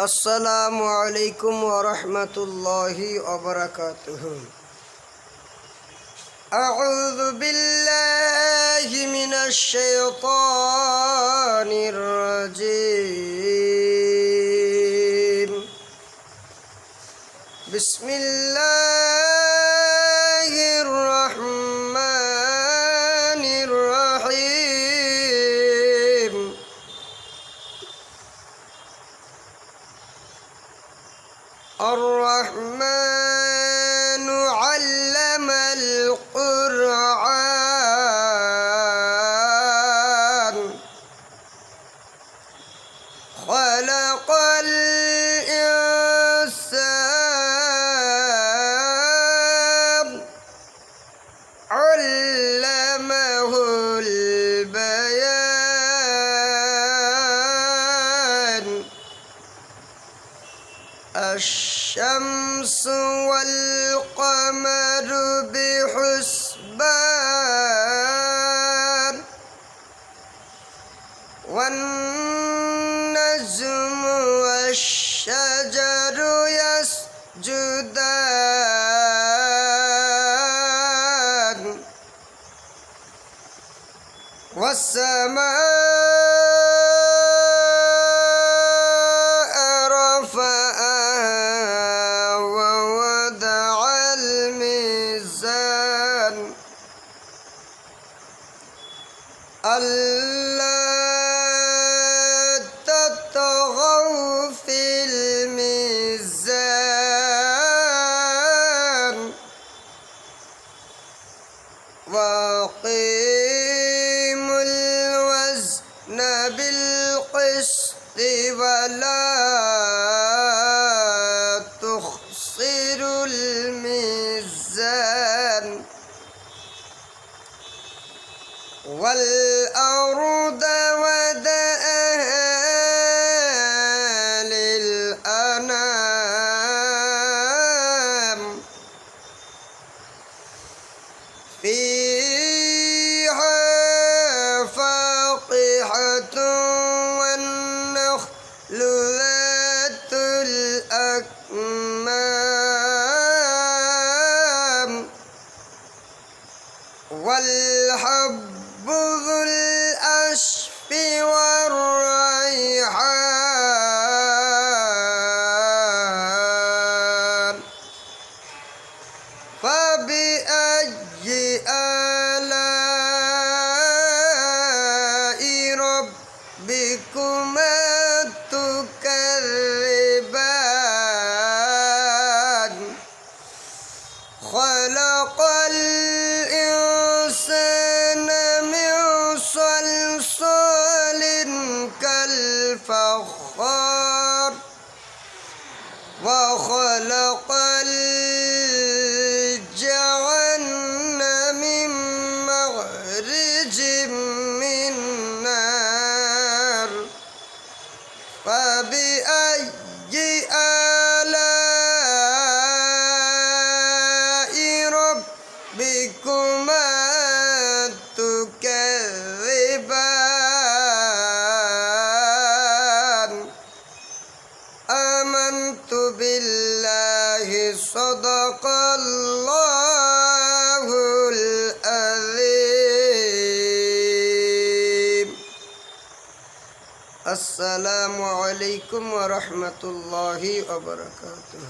আসসালামু আলাইকুম ওয়া রাহমাতুল্লাহি ওয়া বারাকাতুহু। আউযু বিল্লাহি মিনাশ শাইতানির রাজীম। বিসমিল্লাহির রাহমানির রাহিম। الرحمن علم القرآن خلق الإنسان علمه البيان الشمس والقمر بحسبان والنجم والشجر يسجدان والسماء ألا تطغوا في الميزان وأقيموا الوزن بالقسط ولا تخسروا الميزان والأرض وضعها للأنام فيها فاقهة والنخل ذات الأكمام والحب ذو العصف والريحان فبأي آلاء ربكما تكذبان خلق الإنسان من صلصال كالفخار وخلق الجن من مخرج من نار فبأي آلاء ربكما تكذبان آمنت بالله صدق الله العظيم. السلام عليكم ورحمة الله وبركاته.